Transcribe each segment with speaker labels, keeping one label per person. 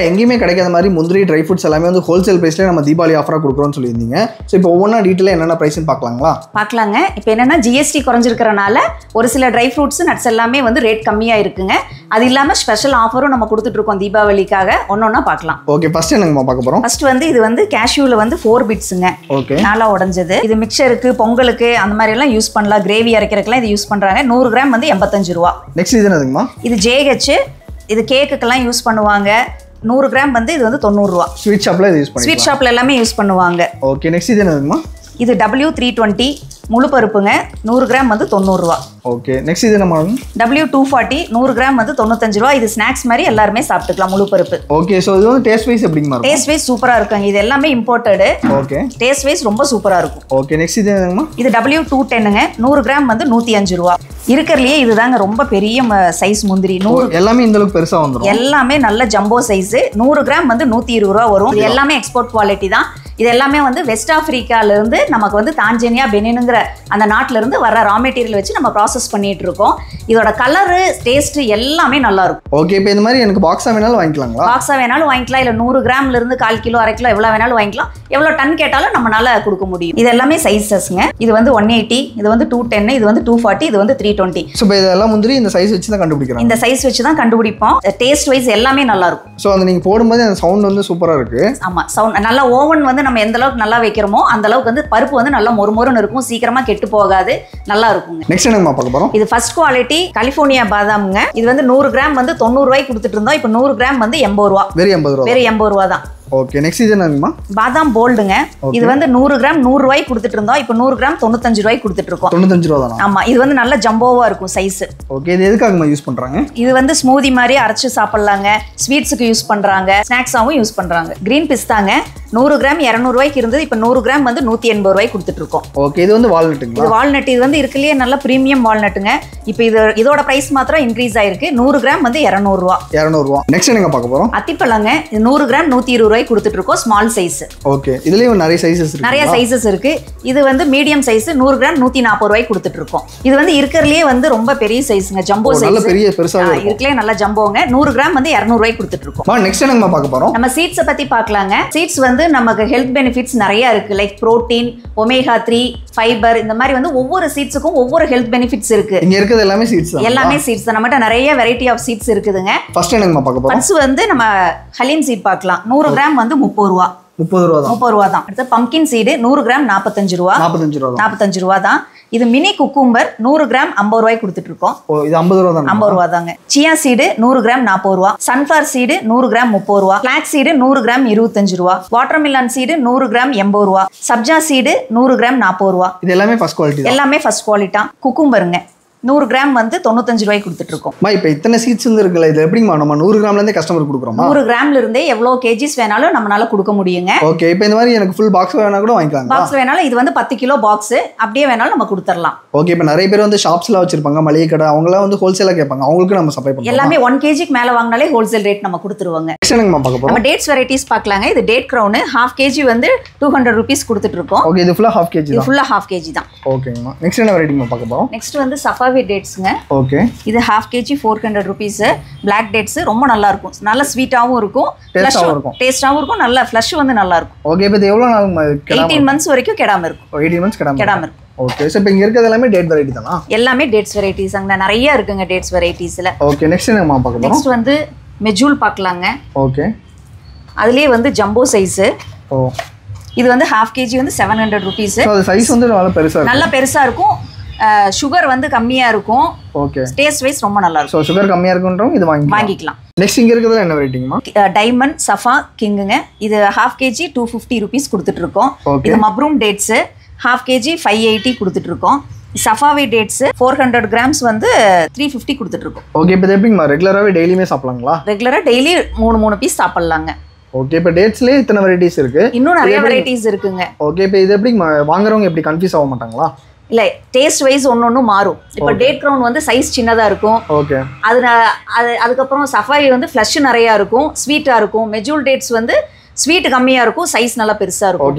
Speaker 1: எங்கேயுமே கிடைக்காத மாதிரி முந்திரி ட்ரை ஃப்ரூட்ஸ் எல்லாமே வந்து ஹோல்சேல் பிரைஸ்ல நம்ம தீபாவளி ஆஃபரா கொடுக்குறோம்னு சொல்லியிருந்தீங்க. ஸோ இப்போ ஒவ்வொன்றா டீட்டெயிலாக என்னென்ன ப்ரைஸ்னு பார்க்கலாங்களா?
Speaker 2: பார்க்கலாங்க. இப்போ என்னன்னா ஜிஎஸ்டி குறைஞ்சிருக்கிறனால ஒரு சில ட்ரை ஃப்ரூட்ஸ் நட்ஸ் எல்லாமே வந்து ரேட் கம்மியாக இருக்குங்க. அது இல்லாமல் ஸ்பெஷல் ஆஃபரும் நம்ம கொடுத்துட்டு இருக்கோம் தீபாவளிக்காக. ஒன்னொன்னா பார்க்கலாம்.
Speaker 1: ஓகே, ஃபர்ஸ்ட் என்னங்க பார்க்க போகிறோம்?
Speaker 2: ஃபர்ஸ்ட் வந்து இது வந்து கேஷ்யூல வந்து 4 பிட்ஸுங்க.
Speaker 1: ஓகே,
Speaker 2: நாளா உடஞ்சது. இது மிக்சருக்கு, பொங்கலுக்கு அந்த மாதிரி எல்லாம் யூஸ் பண்ணலாம். கிரேவி அரைக்கிறதுக்குலாம் இது யூஸ் பண்றாங்க. 100 கிராம் வந்து 85 ரூபா.
Speaker 1: நெக்ஸ்ட் இது என்னதுங்கம்மா?
Speaker 2: இது ஜேஹெச். இது கேக்குக்கெல்லாம் யூஸ் பண்ணுவாங்க. 100 கிராம் வந்து இது வந்து 90 ரூபா.
Speaker 1: ஸ்வீட் ஷாப்ல இது யூஸ் பண்ணுவாங்க.
Speaker 2: ஸ்வீட் ஷாப்ல எல்லாமே யூஸ் பண்ணுவாங்க.
Speaker 1: ஓகே, நெக்ஸ்ட் இது என்னதுங்கம்மா?
Speaker 2: இது W320 முழு பருப்புங்க. 100 கிராம் வந்து 90 ரூபா.
Speaker 1: ஓகே, நெக்ஸ்ட் இது என்ன மாடல்?
Speaker 2: W240 100 கிராம் வந்து 95 ரூபா. இது ஸ்நாக்ஸ் மாதிரி எல்லாருமே சாப்பிட்டுக்கலாம் முழு பருப்பு.
Speaker 1: ஓகே, ஸோ இது வந்து டேஸ்ட் வைஸ் எப்படிங்க இருக்கும்?
Speaker 2: டேஸ்ட் வைஸ் சூப்பரா இருக்குங்க. இது எல்லாமே இம்போர்ட்டடு.
Speaker 1: ஓகே,
Speaker 2: டேஸ்ட் வைஸ் ரொம்ப சூப்பரா இருக்கும்.
Speaker 1: ஓகே, நெக்ஸ்ட் இது என்னங்கம்மா?
Speaker 2: இது W210ங்க. 100 கிராம் வந்து 105 ரூபா. இருக்கிறதுலயே இதுதாங்க ரொம்ப பெரிய சைஸ் முந்திரி. 100
Speaker 1: எல்லாமே இந்த அளவுக்கு பெருசா வந்துரும்.
Speaker 2: எல்லாமே நல்ல ஜம்போ சைஸ். 100 கிராம் வந்து 120 ரூபா வரும். இது எல்லாமே எக்ஸ்போர்ட் குவாலிட்டி தான். இது எல்லாமே வந்து வெஸ்ட் ஆப்பிரிக்கால இருந்து நமக்கு வந்து தான்ஜானியா, பெனினுங்கிற அந்த நாட்டுல இருந்து வர ரா மெட்டீரியல் வச்சு நம்ம ப்ராசஸ் பண்ணிட்டு இருக்கோம். இதோட கலரு, டேஸ்ட் எல்லாமே நல்லா இருக்கும்.
Speaker 1: ஓகே, இப்போ இந்த மாதிரி எனக்கு பாக்ஸா வேணாலும் வாங்கிக்கலாங்களா?
Speaker 2: பாக்ஸா வேணாலும் வாங்கிக்கலாம். இல்ல 100 கிராம்ல இருந்து 1/4 கிலோ, 1/2 கிலோ எவ்வளவு வேணாலும் வாங்கிக்கலாம். எவ்வளவு டன் கேட்டாலும் நம்மளால கொடுக்க முடியும். இது எல்லாமே சைஸஸ்ங்க. இது வந்து 180, இது வந்து 210, இது வந்து 240, இது வந்து 320.
Speaker 1: ஸோ இப்போ இதெல்லாம் முந்திரி இந்த சைஸ் வச்சு தான் கண்டுபிடிக்கிறோம்.
Speaker 2: இந்த சைஸ் வச்சு தான் கண்டுபிடிப்போம். டேஸ்ட் வைஸ் எல்லாமே நல்லா இருக்கும்.
Speaker 1: ஸோ அந்த நீங்க போடும்போது அந்த சவுண்ட் வந்து சூப்பரா இருக்கு.
Speaker 2: ஆமா, சவுண்ட் நல்லா. ஓவன் வந்து நம்ம எந்த அளவுக்கு நல்லா வைக்கிறோமோ அந்த அளவுக்கு வந்து பருப்பு வந்து நல்லா மொறுமொறுன்னு இருக்கும். சீக்கிரமா கெட்டு போகாது. நல்லா இருக்குங்க.
Speaker 1: நெக்ஸ்ட் என்னங்க பார்க்க போறோம்?
Speaker 2: இது ஃபர்ஸ்ட் குவாலிட்டி கலிஃபோர்னியா பாதாம்ங்க. இது வந்து 100 கிராம் வந்து 90 ரூபாய்க்கு கொடுத்துட்டு இருந்தோம். இப்போ 100 கிராம் வந்து 80 ரூபா.
Speaker 1: வெறும் 80 ரூபா.
Speaker 2: வெறும் 80 ரூபா தான்.
Speaker 1: ஓகே, நெக்ஸ்ட் இது என்னங்கம்மா?
Speaker 2: பாதாம் போல்டுங்க. இது வந்து 100 கிராம் 100 ரூபாய்க்கு கொடுத்துட்டு இருந்தோம். இப்போ 100 கிராம் 95 ரூபாய்க்கு கொடுத்துட்டு இருக்கோம்.
Speaker 1: 95 ரூபா தானா?
Speaker 2: ஆமா, இது வந்து நல்ல ஜம்போவா இருக்கும் சைஸ்.
Speaker 1: ஓகே, இது எதுக்காகமா யூஸ் பண்றாங்க?
Speaker 2: இது வந்து ஸ்மூதி மாதிரி அரைச்சு சாப்பிடலாங்க. ஸ்வீட்ஸுக்கு யூஸ் பண்றாங்க. ஸ்நாக்ஸாவும் யூஸ் பண்றாங்க. கிரீன் பிஸ்தாங்க. 100 கிராம் 200 ரூபாய்க்கு இருந்தது. இப்போ 100 கிராம் வந்து 180 ரூபாய்க்கு கொடுத்துட்டு இருக்கோம்.
Speaker 1: ஓகே, இது வந்து வால்நட்டுங்களா?
Speaker 2: இது வால்நட். இது வந்து இருக்குலயே நல்ல பிரீமியம் வால்நட்டுங்க. இப்போ இதோட பிரைஸ் மாத்திரம் இன்க்ரீஸ் ஆயிருக்கு. 100 கிராம் வந்து 200 ரூபா.
Speaker 1: 200 ரூபா. நெக்ஸ்ட் என்னங்க பார்க்க போறோம்?
Speaker 2: அத்திப்பழங்க. இது 100 கிராம் 120 ரூபாய்க்கு கொடுத்துட்டு இருக்கோம். Small size.
Speaker 1: ஓகே, இதுலயும் நிறைய சைஸஸ் இருக்கு.
Speaker 2: நிறைய சைஸஸ் இருக்கு. இது வந்து மீடியம் சைஸ் 100 கிராம் 140 ரூபாய்க்கு கொடுத்துட்டு இருக்கோம். இது வந்து இருக்கிறதுலயே வந்து ரொம்ப பெரிய சைஸ்ங்க. Jumbo size.
Speaker 1: நல்ல பெரிய பெருசா
Speaker 2: இருக்குலயே நல்ல ஜம்போங்க. 100 கிராம் வந்து 200 ரூபாய்க்கு கொடுத்துட்டு இருக்கோம்.
Speaker 1: நெக்ஸ்ட் என்னங்க பார்க்க போறோம்?
Speaker 2: நம்ம சீட்ஸை பத்தி பார்க்கலாங்க. சீட்ஸ் வந்து நமக்கு ஹெல்த் பெனிஃபிட்ஸ் நிறைய இருக்கு. லைக் புரோட்டீன், ஒமேகா 3, ஃபைபர், இந்த மாதிரி வந்து ஒவ்வொரு சீட்ஸுக்கும் ஒவ்வொரு ஹெல்த் பெனிஃபிட்ஸ் இருக்கு.
Speaker 1: இங்க இருக்குது எல்லாமே சீட்ஸ் தான்.
Speaker 2: எல்லாமே சீட்ஸ் தான். நம்மகிட்ட நிறைய வெரைட்டி ஆஃப் சீட்ஸ் இருக்குதுங்க.
Speaker 1: ஃபர்ஸ்ட் என்னங்க பார்க்க போறோம்?
Speaker 2: ஃபர்ஸ்ட் வந்து நம்ம ஹலீம் சீட் பார்க்கலாம். 100 கிராம் வந்து 30 ரூபா.
Speaker 1: 30 ரூபா தான்.
Speaker 2: 30 ரூபா தான். அடுத்து பம்கின் சீடு 100 கிராம் 45 ரூபா.
Speaker 1: 45 ரூபா.
Speaker 2: 45 ரூபா தான். இது மினி குக்கும்பர் 100 கிராம் 50 ரூபாய்க்கு கொடுத்துட்டு இருக்கோம்.
Speaker 1: ஓ, இது 50 ரூபா தான்.
Speaker 2: 50 ரூபா தாங்க. சியா சீடு 100 கிராம் 40 ரூபா. சன்ஃபிளவர் சீடு 100 கிராம் 30 ரூபா. ஃபிளாக்ஸ் சீடு 100 கிராம் 25 ரூபா. வாட்டர்மெலன் சீடு 100 கிராம் 80 ரூபா. சப்ஜா சீடு 100 கிராம் 40 ரூபா.
Speaker 1: இது எல்லாமே ஃபர்ஸ்ட் குவாலிட்டி.
Speaker 2: எல்லாமே ஃபர்ஸ்ட் குவாலிட்டி. குக்கும்பருங்க 100 கிராம் வந்து 95 ரூபாய்க்கு கொடுத்துட்டு இருக்கோம்.
Speaker 1: இப்போ இத்தனை சீட்ஸ் இருக்குல்ல, இது எப்படிமா நம்ம 100 கிராம்ல இருந்தே கஸ்டமர் கொடுக்குறோமா?
Speaker 2: 100 கிராம்ல இருந்தே எவ்வளவு கேஜிஸ் வேணாலும் நம்மளால கொடுக்க முடியுங்க.
Speaker 1: ஓகே, இப்போ இந்த மாதிரி எனக்கு ஃபுல் பாக்ஸ் வேணா கூட வாங்கிக்கலாம்.
Speaker 2: பாக்ஸ் வேணாலும் இது வந்து 10 கிலோ பாக்ஸ் அப்படியே வேணாலும் நம்ம கொடுத்துடலாம்.
Speaker 1: ஓகே, இப்போ நிறைய பேர் வந்து ஷாப்ஸ்ல வச்சிருப்பாங்க, மளிகை கடை, அவங்களாம் வந்து ஹோல்சேலா கேட்பாங்க. அவங்களுக்கு நம்ம சப்ளை பண்ணுவோம்.
Speaker 2: எல்லாமே 1 kg மேல வாங்கினாலே ஹோல்சேல் ரேட் நம்ம கொடுத்துருவாங்க.
Speaker 1: நெக்ஸ்ட் என்னங்க பார்க்க போறோம்?
Speaker 2: நம்ம டேட்ஸ் வெரைட்டிஸ் பார்க்கலாங்க. இது டேட் கிரவுன் 1/2 kg வந்து 200 ரூபீஸ் கொடுத்துட்டு இருக்கோம்.
Speaker 1: ஓகே, இது ஃபுல்லா 1/2 kg
Speaker 2: இது
Speaker 1: தான்.
Speaker 2: ஃபுல்லா 1/2 kg தான்.
Speaker 1: ஓகேங்கம்மா. நெக்ஸ்ட் என்ன வெரைட்டி பார்க்க போறோம்?
Speaker 2: நெக்ஸ்ட் வந்து சஃபாவி டேட்ஸ்ங்க.
Speaker 1: ஓகே,
Speaker 2: இது 1/2 kg 400 ரூபீஸ். பிளாக் டேட்ஸ் ரொம்ப நல்லா இருக்கும். நல்ல ஸ்வீட்டாவும் இருக்கும், டேஸ்டாவும் இருக்கும், நல்ல ஃப்ளஷ் வந்து நல்லா இருக்கும்.
Speaker 1: ஓகே, இப்போ இது எவ்வளவு நாள்
Speaker 2: 18 months வரைக்கும் கெடாம இருக்கும்.
Speaker 1: 18 months கெடாம
Speaker 2: இருக்கும்.
Speaker 1: ஓகே, சோ இப்போ இங்க இருக்கிறது எல்லாமே டேட் வெரைட்டி தானா?
Speaker 2: எல்லாமே டேட்ஸ் வெரைட்டிஸ் அங்க நிறைய இருக்குங்க. டேட்ஸ் வெரைட்டிஸ்ல.
Speaker 1: ஓகே, நெக்ஸ்ட் என்னமா பார்க்க போறோம்?
Speaker 2: நெக்ஸ்ட் வந்து மெஜூல் பார்க்கலாங்க.
Speaker 1: ஓகே,
Speaker 2: அதுலயே வந்து ஜம்போ சைஸ்.
Speaker 1: ஓ,
Speaker 2: இது வந்து 1/2 kg வந்து 700 ரூபீஸ்.
Speaker 1: சோ அது சைஸ் வந்து நல்ல பெருசா இருக்கு.
Speaker 2: நல்ல பெருசா இருக்கும். சுகர் வந்து கம்மியா இருக்கும்.
Speaker 1: ஓகே,
Speaker 2: டேஸ்ட் வைஸ் ரொம்ப நல்லா இருக்கும்.
Speaker 1: சோ சுகர் கம்மியா இருக்குன்றவங்க இது வாங்கிக்கலாம். நெக்ஸ்ட் இங்க இருக்கிறது என்ன வெரைட்டிங்கமா?
Speaker 2: Diamond Safa கிங்குங்க. இது 1/2 kg 250 ரூபீஸ் கொடுத்துட்டு இருக்கோம். இது மப்ரூம் டேட்ஸ் 1/2 kg 580 கொடுத்துட்டு இருக்கோம். சஃபாவி டேட்ஸ் 400 கிராம்ஸ் வந்து 350 கொடுத்துட்டு இருக்கோம்.
Speaker 1: ஓகே, இப்போ எப்படிங்கமா ரெகுலராகவே டெய்லியுமே சாப்பிடலாங்களா?
Speaker 2: ரெகுலரா டெய்லி 3 பீஸ் சாப்பிடலாங்க.
Speaker 1: ஓகே, இப்போ டேட்ஸ்லேயே இத்தனை வெரைட்டிஸ் இருக்கு.
Speaker 2: இன்னும் நிறைய வெரைட்டிஸ் இருக்குங்க.
Speaker 1: ஓகே, இப்போ இது எப்படிங்கமா வாங்குறவங்க எப்படி கன்ஃபியூஸ் ஆக மாட்டாங்களா?
Speaker 2: இல்ல டேஸ்ட் வைஸ் ஒன்னொன்னு மாறும். இப்போ டேட் க்ரௌன் வந்து சைஸ் சின்னதா இருக்கும்.
Speaker 1: ஓகே.
Speaker 2: அதுக்கப்புறம் சஃபாரி வந்து ஃப்ளஷ் நிறையா இருக்கும், ஸ்வீட்டா இருக்கும். மெஜூல் டேட்ஸ் வந்து ஸ்வீட் கம்மியா இருக்கும், சைஸ் நல்லா பெருசா இருக்கும்.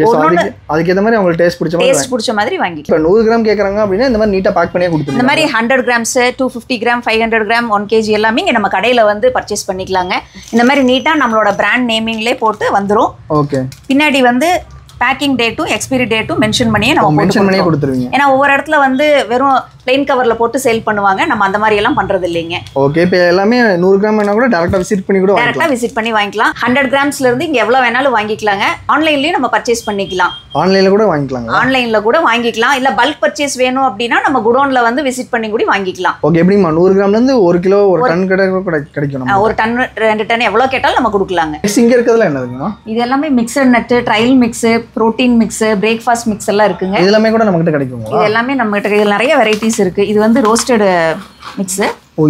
Speaker 1: அதுக்கு ஏத்த மாதிரி உங்களுக்கு டேஸ்ட் பிடிச்ச மாதிரி
Speaker 2: வாங்கிக்கலாம்.
Speaker 1: இப்போ 100 கிராம் கேக்குறாங்க அப்படின்னா இந்த மாதிரி நீட்டா பேக் பண்ணியே கொடுத்துருங்க.
Speaker 2: இந்த மாதிரி 100 கிராம்ஸ் 250 கிராம் 500 கிராம் 1 kg எல்லாமே இங்க நம்ம கடையில வந்து பர்ச்சேஸ் பண்ணிக்கலாங்க. இந்த மாதிரி நீட்டா நம்மளோட பிராண்ட் நேமிங்லேயே போட்டு வந்துரும்.
Speaker 1: ஓகே.
Speaker 2: பின்னாடி வந்து பேக்கிங் டேட்டும் எக்ஸ்பைரி டேட்டும் மென்ஷன் பண்ணியே நம்ம
Speaker 1: மென்ஷன் பண்ணியே கொடுத்துருவீங்க.
Speaker 2: ஏன்னா ஒவ்வொரு இடத்துல வந்து வெறும் பிளெயின் கவர்ல போட்டு சேல் பண்ணுவாங்க, நம்ம அந்த மாதிரி எல்லாம் பண்றது இல்லைங்க.
Speaker 1: ஓகே. இப்போ எல்லாமே 100 கிராம் வேணா கூட டைரக்டா விசிட் பண்ணி வாங்கிக்கலாம். 100 கிராம்ஸ்ல இருந்து இங்க எவ்வளவு வேணாலும் வாங்கிக்கலாங்க. ஆன்லைன்லயே நம்ம பர்ச்சேஸ் பண்ணிக்கலாம். ஆன்லைன்ல கூட வாங்கிக்கலாம். இல்ல பல்க் பர்ச்சேஸ் வேணும் அப்படின்னா நம்ம குடோன்ல வந்து விசிட் பண்ணி கூட வாங்கிக்கலாம். ஓகே. எப்படிமா 100 கிராம்ல இருந்து 1 கிலோ 1 டன் கிடைக்கும்.
Speaker 2: 1 டன் 2 டன் எவ்வளவு கேட்டாலும் நம்ம கொடுக்கலாங்க.
Speaker 1: இங்க இருக்கிறதுல என்னதுங்க?
Speaker 2: இது எல்லாமே mixture nut, trail mix, protein mix, breakfast mix எல்லாம் இருக்குங்க.
Speaker 1: இது எல்லாமே கூட நம்ம கிட்ட கிடைக்குங்களா?
Speaker 2: இது எல்லாமே நம்ம கிட்ட நிறைய வெரைட்டிஸ் இருக்கு. இது வந்து ரோஸ்டட் மிக்ஸ்.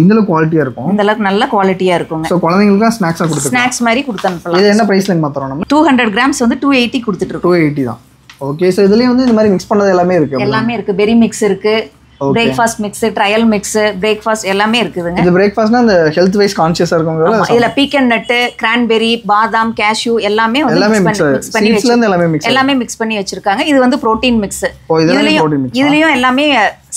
Speaker 1: இந்த அளவுக்கு குவாலிட்டியா இருக்கும்.
Speaker 2: இந்த அளவுக்கு நல்ல குவாலிட்டியா இருக்குங்க.
Speaker 1: சோ குழந்தைகளுக்கு ஸ்நாக்ஸா கொடுத்துறோம்.
Speaker 2: ஸ்நாக்ஸ் மாதிரி கொடுத்து அனுப்பலாம்.
Speaker 1: இது என்ன பிரைஸ்ல மாத்தறோம் நம்ம?
Speaker 2: 200 கிராம்ஸ் வந்து 280 கொடுத்துட்டு இருக்கோம்.
Speaker 1: 280 தான். ஓகே. சோ இதுலயே வந்து இந்த மாதிரி மிக்ஸ் பண்ணது எல்லாமே இருக்கு.
Speaker 2: எல்லாமே இருக்கு. பெரி மிக்ஸ் இருக்கு, breakfast mix, trial mix, breakfast எல்லாமே இருக்குதுங்க.
Speaker 1: இது பிரேக்ஃபாஸ்ட்னா அந்த ஹெல்த் வைஸ் கான்ஷியஸா இருக்கும்ங்கறத.
Speaker 2: இதுல பீக்கன் நட், கிரான்பெரி, பாதாம், கேஷ்யூ எல்லாமே வந்து மிக்ஸ் பண்ணி எல்லாமே மிக்ஸ் பண்ணி வச்சிருக்காங்க. இது வந்து புரோட்டீன் மிக்ஸ். இதுலயும் எல்லாமே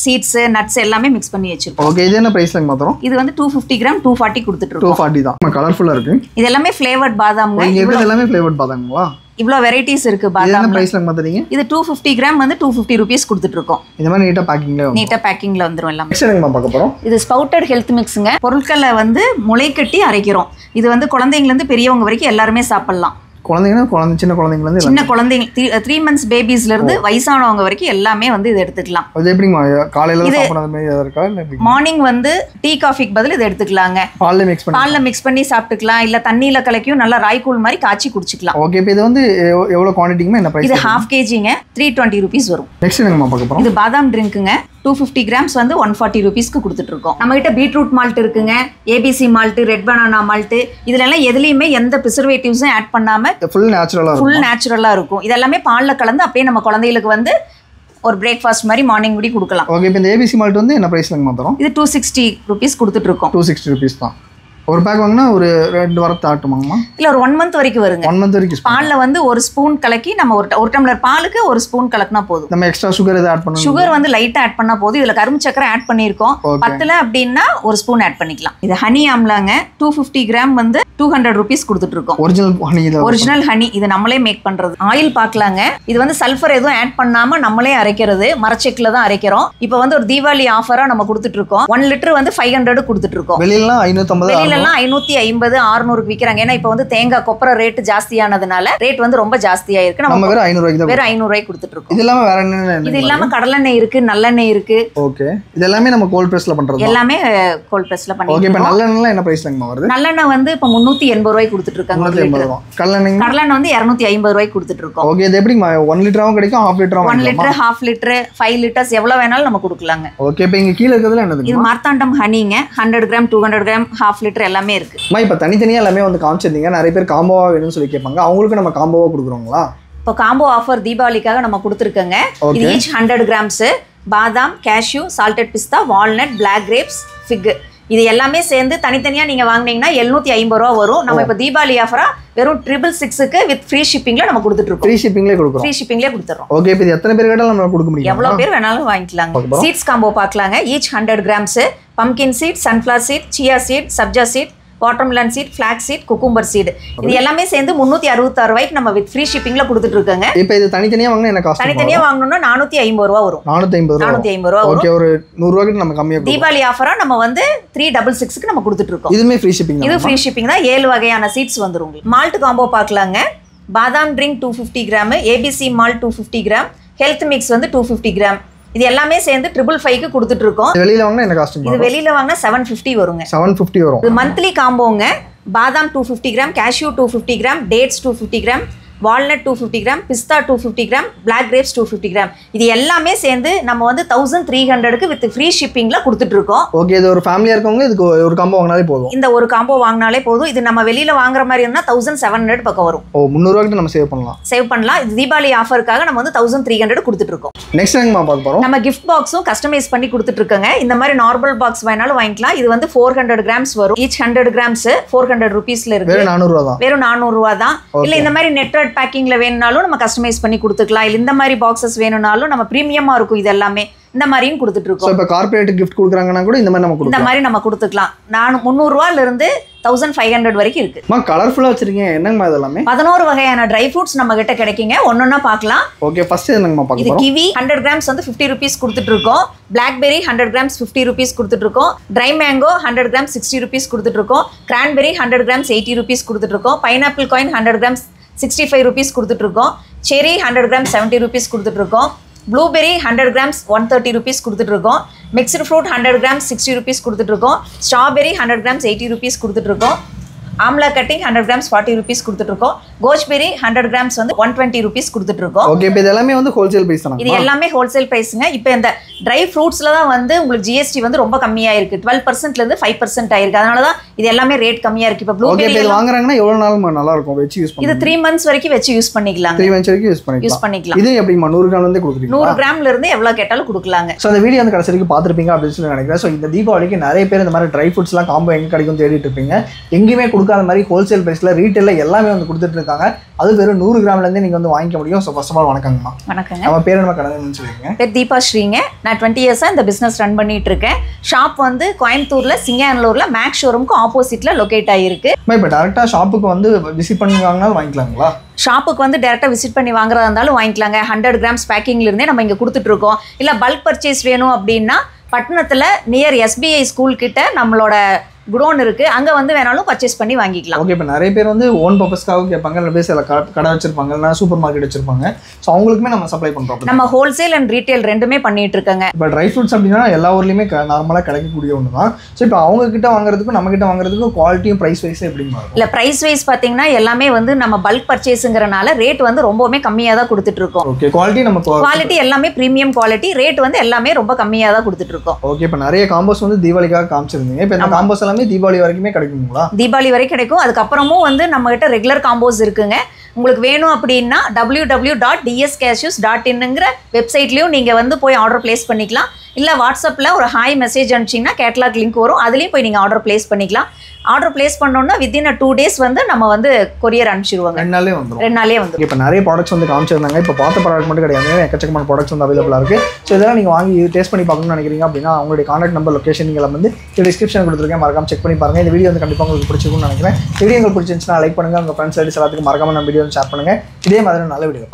Speaker 2: சீட்ஸ், நட்ஸ் எல்லாமே மிக்ஸ் பண்ணி வச்சிருக்கோம்.
Speaker 1: ஓகே. இது என்ன பிரைஸ்ல மாத்தறோம்?
Speaker 2: இது வந்து 250 கிராம் 240 கொடுத்துட்டு இருக்கோம்.
Speaker 1: 240 தான். கலர்ஃபுல்லா இருக்கு.
Speaker 2: இது எல்லாமே ஃப்ளேவர்ட் பாதாம்ங்க.
Speaker 1: இது எல்லாமே ஃப்ளேவர்ட் பாதாம்ங்களா?
Speaker 2: இவ்ளோ வெரைட்டிஸ் இருக்கு பாதாம்.
Speaker 1: என்ன பிரைஸ்ல மாத்தறீங்க?
Speaker 2: இது 250 கிராம் வந்து 250 ரூபீஸ் கொடுத்துட்டு இருக்கோம்.
Speaker 1: இந்த மாதிரி நீட்டா பேக்கிங்ல
Speaker 2: வந்துரும் எல்லாமே.
Speaker 1: நெக்ஸ்ட் என்ன பார்க்க போறோம்?
Speaker 2: இது ஸ்பவுட்டட் ஹெல்த் மிக்ஸ்ங்க. பொருட்களை வந்து முளை கட்டி அரைக்கிறோம். இது வந்து குழந்தைங்கல இருந்து பெரியவங்க வரைக்கும் எல்லாரும் சாப்பிடலாம்.
Speaker 1: சின்ன
Speaker 2: குழந்தைங்க 3 months பேபிஸ்ல இருந்து வயசானவங்க வரைக்கும் எல்லாமே வந்து இது எடுத்துக்கலாம்.
Speaker 1: அது எப்படிமா காலையில சாப்பிடுற மாதிரி இருக்கா இல்ல
Speaker 2: மார்னிங் வந்து டீ காஃபிக்கு பதில் இது எடுத்துக்கலாங்க. பால்ல மிக்ஸ் பண்ணி சாப்பிட்டுக்கலாம். இல்ல தண்ணியில கலக்கியும் நல்லா ராய்கூல் மாதிரி காய்ச்சி குடிச்சுக்கலாம்.
Speaker 1: ஓகே. இப்போ இது வந்து எவ்வளவு குவாண்டிட்டிங்க என்ன பிரைஸ்?
Speaker 2: இது 1/2 kgங்க 320 ரூபீஸ் வரும்.
Speaker 1: நெக்ஸ்ட் என்னமா பார்க்க போறோம்?
Speaker 2: இது பாதாம் ட்ரிங்க்குங்க. 250 கிராம்ஸ் வந்து 140 ரூபீஸ்க்கு கொடுத்துட்டு இருக்கோம். நம்ம கிட்ட பீட்ரூட் மால்ட் இருக்குங்க, ABC malt, red banana malt. இதுல எல்லாம் எதுலயுமே எந்த பிரிசர்வேட்டிவ்ஸும் ஆட் பண்ணாம ஃபுல் நேச்சுரலா இருக்கும். இதெல்லாமே பால்ல கலந்து அப்படியே நம்ம குழந்தைகளுக்கு வந்து ஒரு பிரேக்ஃபாஸ்ட் மாதிரி மார்னிங் முடி கொடுக்கலாம்.
Speaker 1: ஓகே. இப்போ இந்த ஏபிசி மால்ட் வந்து என்ன பிரைஸ்ல மாத்தறோம்?
Speaker 2: இது 260 ரூபீஸ் கொடுத்துட்டு இருக்கோம்.
Speaker 1: 260 ரூபீஸ் தான். ஒரு பேக் வாங்கினா ஒரு 2 வாரத்தை ஆட்டுமாங்கம்மா?
Speaker 2: இல்ல ஒரு 1 month வரைக்கும் வருங்க.
Speaker 1: 1 month வரைக்கும்
Speaker 2: பால்ல வந்து ஒரு ஸ்பூன் கலக்கி நம்ம ஒரு டம்ளர் பாலுக்கு ஒரு ஸ்பூன் கலக்கினா போதும்.
Speaker 1: நம்ம எக்ஸ்ட்ரா சுகர் எதை ஆட் பண்ணணும்?
Speaker 2: சுகர் வந்து லைட்டா ஆட் பண்ணா போதும். இதுல கரும்பு சக்கரை ஆட் பண்ணிருக்கோம். பத்தல அப்படின்னா ஒரு ஸ்பூன் ஆட் பண்ணிக்கலாம். இது ஹனி ஆம்லாங்க. 250 கிராம் வந்து 200 ரூபீஸ் கொடுத்துட்டு இருக்கோம். Original honey. இது நம்மளே மேக் பண்றது. ஆயில் பார்க்கலாங்க. இது வந்து சல்ஃபர் எதுவும் ஆட் பண்ணாம நம்மளே அரைக்கிறது. மரச்செக்ல தான் அரைக்கிறோம். இப்போ வந்து ஒரு தீபாவளி ஆஃபரா நம்ம கொடுத்துட்டு இருக்கோம். 1 லிட்டர் வந்து 500 கொடுத்துட்டு இருக்கோம்.
Speaker 1: வெளியில
Speaker 2: 550 500 600 விக்கிறாங்க. ஏன்னா இப்போ வந்து தேங்காய் கொப்பரை ரேட் ஜாஸ்தியானதுனால ரேட் வந்து ரொம்ப ஜாஸ்தியா இருக்கு. நம்ம வெறும் 500 ரூபாய்க்கு கொடுத்துட்டு இருக்கோம்.
Speaker 1: இது இல்லாம வேற என்ன?
Speaker 2: இது இல்லாம கடலெண்ணெய் இருக்கு, நல்லெண்ணெய் இருக்கு.
Speaker 1: ஓகே. இது எல்லாமே நம்ம கோல்ட் பிரஸ்ல பண்றது.
Speaker 2: எல்லாமே கோல்ட் பிரஸ்ல பண்ணி.
Speaker 1: ஓகே. இப்போ நல்லெண்ணெய் என்ன பிரைஸ்லங்க வருது?
Speaker 2: நல்லெண்ணெய் வந்து இப்போ 380 ரூபாய்க்கு கொடுத்துட்டு இருக்காங்க. கடலெண்ணெய் வந்து 250 ரூபாய்க்கு கொடுத்துட்டு இருக்கோம்.
Speaker 1: ஓகே. இது எப்படி 1 லிட்டராவும் கிடைக்கும், 1/2 லிட்டராவும்?
Speaker 2: 1 லிட்டர், 1/2 லிட்டர், 5 லிட்டர்ஸ் எவ்வளவு வேணாலும் நம்ம கொடுக்கலாங்க.
Speaker 1: ஓகே. இப்போ இங்க கீழ இருக்கிறதுல என்னது?
Speaker 2: இது மார்த்தாண்டம் ஹனிங்க. 100 கிராம் 200 கிராம் 1/2 லிட்டர் எல்லாமே இருக்கு.
Speaker 1: இப்போ தனித்தனியா எல்லாமே வந்து காமிச்சிருந்தீங்க. நிறைய பேர் காம்போவா வேணும்னு சொல்லி கேட்பாங்க. அவங்களுக்கு நம்ம காம்போவா கொடுக்குறோங்களா?
Speaker 2: இப்போ காம்போ ஆஃபர் தீபாவளிக்காக நம்ம கொடுத்துருக்கோங்க. இது ஈச் 100 கிராம்ஸ் பாதாம், கேஷ்யூ, சால்டட் பிஸ்தா, வால்நட், பிளாக் கிரேப்ஸ், ஃபிக். இது எல்லாமே சேர்ந்து தனித்தனியா நீங்க வாங்குனீங்கன்னா 750 ரூபா வரும். நம்ம இப்போ தீபாவளி ஆஃபரா வெறும் 666க்கு வித் ஃப்ரீ ஷிப்பிங்ல நம்ம கொடுத்துட்டு இருக்கோம். ஃப்ரீ ஷிப்பிங்லேயே கொடுத்துறோம்.
Speaker 1: ஓகே. இப்போ இது எத்தனை பேர் கேட்டாலும் நம்ம கொடுக்க முடியும்?
Speaker 2: எவ்வளவு பேர் வேணாலும் வாங்கிக்கலாங்க. சீட்ஸ் காம்போ பார்க்கலாங்க. Each 100 grams pumpkin seed, sunflower seed, chia seed, sabja seed, watermelon seed, flax seed, cucumber seed. இது எல்லாமே சேர்ந்து 366 ரூபாய்க்கு நம்ம வித் ஃப்ரீ ஷிப்பிங்ல கொடுத்துட்டு இருக்கோங்க.
Speaker 1: இப்போ இது தனித்தனியா வாங்குனா என்ன காஸ்ட்?
Speaker 2: தனித்தனியா வாங்கணும்னா 450 ரூபா வரும். 450 ரூபா வரும்.
Speaker 1: ஓகே. ஒரு 100 ரூபாய்க்கு நம்ம கம்மியா
Speaker 2: தீபாவளி ஆஃபரா நம்ம வந்து 366க்கு நம்ம கொடுத்துட்டு இருக்கோம்.
Speaker 1: இதுமே ஃப்ரீ ஷிப்பிங்.
Speaker 2: இது ஃப்ரீ ஷிப்பிங் தான். 7 வகையான சீட்ஸ் வந்துரும் உங்களுக்கு. மால்ட் காம்போ பார்க்கலாங்க. பாதாம் drink 250 gram, ABC malt 250 gram, health mix வந்து 250 கிராம். இது எல்லாமே சேர்ந்து 555க்கு கொடுத்துட்டு இருக்கோம்.
Speaker 1: வெளியில வாங்கினா என்ன காஸ்ட்?
Speaker 2: இது வெளியில வாங்கினா 750 வருங்க.
Speaker 1: 750 வரும்.
Speaker 2: இது மந்த்லி காம்போங்க. பாதாம் 250 gram, cashew 250 gram, dates 250 gram, walnut 250 gram, பிஸ்தா 250 கிராம், பிளாக் கிரேப்ஸ் 250 கிராம். இது எல்லாமே சேர்ந்து நம்ம வந்து 1300க்கு வித் ஃப்ரீ ஷிப்பிங்ல கொடுத்துட்டு இருக்கோம்.
Speaker 1: ஓகே, இது ஒரு ஃபேமிலியா இருக்கவங்க இதுக்கு ஒரு காம்போ வாங்கினாலே போதும்.
Speaker 2: இந்த ஒரு காம்போ வாங்கினாலே போதும். இது நம்ம வெளியில வாங்குற மாதிரி இருந்தா 1700 பக்கம் வரும்.
Speaker 1: ஓ, 300 ரூபாய்க்கு நம்ம சேவ் பண்ணலாம். இது தீபாவளி ஆஃபருக்காக நம்ம வந்து 1300 கொடுத்துட்டு இருக்கோம். நெக்ஸ்ட் எங்கமா பார்க்க போறோம்? நம்ம கிஃப்ட் பாக்ஸும் கஸ்டமைஸ் பண்ணி கொடுத்துட்டு இருக்கோங்க. இந்த மாதிரி நார்மல் பாக்ஸ் வேணாலும் வாங்கிக்கலாம். இது வந்து 400 கிராம்ஸ் வரும். ஈச் 100 கிராம்ஸ் 400 ரூபீஸ்ல இருக்கு. வெறும் 400 ரூபாய் தான். வெறும் 400 ரூபாய் தான். இல்ல இந்த மாதிரி நெட்டட் பேக்கிங்ல வேணும்னாலும் நம்ம கஸ்டமைஸ் பண்ணி கொடுத்துக்கலாம். இல்ல இந்த மாதிரி பாக்ஸஸ் வேணும்னாலும் நம்ம பிரீமியமா இருக்கும். இது எல்லாமே இந்த மாதிரியும் கொடுத்துட்டு இருக்கோம். இப்போ கார்ப்பரேட் கிஃப்ட் கொடுக்குறாங்கன்னா கூட இந்த மாதிரி நம்ம கொடுத்துக்கலாம். 300 ரூபாயில இருந்து 1500 வரைக்கும் இருக்கு. கலர்ஃபுல்லா வச்சிருக்கீங்க. என்னங்கம்மா இதெல்லாம்? 11 வகையான ட்ரை ஃப்ரூட்ஸ் நம்ம கிட்ட கிடைக்குங்க. ஒன்னொன்னா பார்க்கலாம். ஓகே, ஃபர்ஸ்ட் என்னங்கம்மா பார்க்க போறோம்? இது கிவி 100 கிராம்ஸ் வந்து 50 ரூபீஸ் கொடுத்துட்டு இருக்கோம். பிளாக்பெரி 100 கிராம்ஸ் 50 ரூபீஸ் கொடுத்துட்டு இருக்கோம். ட்ரை மேங்கோ 100 கிராம்ஸ் 60 ரூபீஸ் கொடுத்துட்டு இருக்கோம். கிரான்பெரி 100 கிராம்ஸ் 80 ரூபீஸ் கொடுத்துட்டு இருக்கோம். பைனாப்பிள் காயின் 100 கிராம்ஸ் 65 ரூபீஸ் கொடுத்துட்டு இருக்கோம். செரி 100 கிராம்ஸ் 70 ரூபீஸ் கொடுத்துட்டு இருக்கோம். ப்ளூபெரி 100 கிராம்ஸ் 130 ரூபீஸ் கொடுத்துட்டு இருக்கோம். மிக்ஸ்டு ஃப்ரூட் 100 கிராம்ஸ் 60 ரூபீஸ் கொடுத்துட்டு இருக்கோம். ஸ்ட்ராபெரி 100 கிராம்ஸ் 80 ரூபீஸ் கொடுத்துட்டு இருக்கோம். ஆம்லா கட்டிங் 100 கிராம்ஸ் 40 ரூபீஸ் கொடுத்துட்டு இருக்கோம். கோச்பெரி 100 கிராம்ஸ் வந்து 120 ரூபீஸ் கொடுத்துட்டு இருக்கோம். ஓகே, இப்போ இது எல்லாமே வந்து ஹோல்சேல் பிரைஸ் தான். இது எல்லாமே ஹோல்சேல் பிரைஸ்ங்க. இப்போ இந்த ட்ரை ஃப்ரூட்ஸ்ல தான் வந்து உங்களுக்கு ஜிஎஸ்டி வந்து ரொம்ப கம்மியா இருக்கு. 12% ல இருந்து 5% ஆயிருக்கு. அதனால தான் இது எல்லாமே ரேட் கம்மியா இருக்கு. இப்போ ப்ளூபெரி வாங்குறாங்கன்னா எவ்வளவு நாள் நல்லா இருக்கும் வெச்சு யூஸ் பண்ணலாம்? இது 3 months வரைக்கும் வெச்சு யூஸ் பண்ணிக்கலாம். 3 months வரைக்கும் யூஸ் பண்ணிக்கலாம். இது எப்படிமா 100 கிராம்ல இருந்து கொடுக்குறீங்க? 100 கிராம்ல இருந்து எவ்வளவு கேட்டாலும் கொடுக்கலாங்க. சோ இந்த வீடியோ வந்து கடைசி வரைக்கும் பாத்துருப்பீங்க அப்படின்னு சொல்லி நினைக்கிறேன். சோ இந்த தீபாவளிக்கு நிறைய பேர் இந்த மாதிரி ட்ரை ஃப்ரூட்ஸ் எல்லாம் காம்போ எங்க கிடைக்கும் தேடிட்டு இருப்பீங்க. எங்கேயுமே கொடுக்காத மாதிரி ஹோல்சேல் பிரைஸ்ல ரீட்டைல்ல எல்லாமே வந்து கொடுத்துட்டு இருக்காங்க. அது வெறும் 100 கிராம்ல இருந்து நீங்க வந்து வாங்கிக்க முடியும். சோ ஃபர்ஸ்ட் ஆஃப் ஆல் வணக்கங்கம்மா. வணக்கங்க. நம்ம பேர் என்ன கடன்னு சொல்லுங்க? பேர் தீபா ஸ்ரீங்க. நான் 20 இயர்ஸா இந்த பிசினஸ் ரன் பண்ணிட்டு இருக்கேன். ஷாப் வந்து கோயம்புத்தூர்ல சிங்கானூர்ல மேக்ஸ் ஷோரூம்க்கு ஆப்போசிட்ல லொகேட் ஆயிருக்கு. இப்போ டைரக்டா ஷாப்புக்கு வந்து விசிட் பண்ணி வாங்கினாலும் வாங்கிக்கலாங்களா? ஷாப்புக்கு வந்து டேரக்டா விசிட் பண்ணி வாங்குறதா இருந்தாலும் வாங்கிக்கலாங்க. 100 கிராம்ஸ் பேக்கிங்ல இருந்தே நம்ம இங்க கொடுத்துட்டு இருக்கோம். இல்ல பல்க் பர்ச்சேஸ் வேணும் அப்படின்னா பட்டணத்துல நியர் SBI ஸ்கூல் கிட்ட நம்மளோட குடோன் இருக்கு. அங்க வந்து வேணாலும் பர்ச்சேஸ் பண்ணி வாங்கிக்கலாம். ஓகே, இப்போ நிறைய பேர் வந்து ஓன் பர்பஸ்க்காக கேட்பாங்க. இல்லை பேர் சில கடை வச்சிருப்பாங்க, இல்லைனா சூப்பர் மார்க்கெட் வச்சிருப்பாங்க. ஸோ அவங்களுக்குமே நம்ம சப்ளை பண்றோம். நம்ம ஹோல்சேல் அண்ட் ரீட்டைல் ரெண்டுமே பண்ணிட்டு இருக்காங்க. இப்போ ட்ரை ஃப்ரூட்ஸ் அப்படின்னா எல்லா ஊர்லயுமே நார்மலாக கிடைக்கக்கூடிய ஒன்று தான். ஸோ இப்போ அவங்க கிட்ட வாங்குறதுக்கும் நம்ம கிட்ட வாங்குறதுக்கும் குவாலிட்டியும் ப்ரைஸ் வைஸ் எப்படி மாறும்? இல்லை, ப்ரைஸ் வைஸ் பார்த்தீங்கன்னா எல்லாமே வந்து நம்ம பல்க் பர்ச்சேஸுங்கிறனால ரேட் வந்து ரொம்பவுமே கம்மியாக தான் கொடுத்துட்டு இருக்கோம். ஓகே, குவாலிட்டி எல்லாமே ப்ரீமியம் குவாலிட்டி. ரேட் வந்து எல்லாமே ரொம்ப கம்மியாக தான் கொடுத்துட்டு இருக்கோம். ஓகே, இப்போ நிறைய காம்போஸ் வந்து தீபாவளிக்காக காமிச்சிருந்தீங்க. இப்போ இந்த காம்போஸ் எல்லாமே தீபாவளி வரைக்குமே கிடைக்குங்களா? தீபாவளி வரைக்கும் கிடைக்கும். அதுக்கப்புறமும் வந்து நம்ம கிட்ட ரெகுலர் காம்போஸ் இருக்குங்க. உங்களுக்கு வேணும் அப்படின்னா www.dscashews.in வெப்சைட்லயும் நீங்க வந்து போய் ஆர்டர் பிளேஸ் பண்ணிக்கலாம். இல்ல வாட்ஸ்அப்ல ஒரு ஹாய் மெசேஜ் அனுப்பிச்சிங்கன்னா கேட்டலாக் லிங்க் வரும். அதுலயும் போய் நீங்க ஆர்டர் பிளேஸ் பண்ணிக்கலாம். ஆர்டர் பிளேஸ் பண்ணோம்னா வித்தின் 2 days வந்து நம்ம வந்து கொரியர் அனுப்பிச்சிடுவாங்க. 2 நாளே வந்துடும். இப்போ நிறைய ப்ராடக்ட்ஸ் வந்து காமிச்சிருந்தாங்க. இப்போ பார்த்த ப்ராடக்ட் மட்டும் கிடையாது, எக்கச்சக்கமான ப்ராடக்ட்ஸ் வந்து அவைலபிளாக இருக்கு. ஸோ இதெல்லாம் நீங்கள் வாங்கி டேஸ்ட் பண்ணி பார்க்கணும்னு நினைக்கிறீங்க அப்படின்னா அவங்களுடைய கான்டாக்ட் நம்பர் லொகேஷன் நீங்கள் வந்து டிஸ்கிரிப்ஷன் கொடுத்துருக்கேன். மறக்காம செக் பண்ணி பாருங்க. இந்த வீடியோ வந்து கண்டிப்பாக உங்களுக்கு பிடிச்சிருக்கும்னு நினைக்கிறேன். வீடியோ உங்களுக்கு பிடிச்சிருந்துச்சுன்னா லைக் பண்ணுங்க. உங்கள் ஃப்ரெண்ட்ஸ் சைடு எல்லாத்துக்கும் மறக்காம நம்ம வீடியோ ஷேர் பண்ணுங்க. இதே மாதிரி நல்ல வீடியோ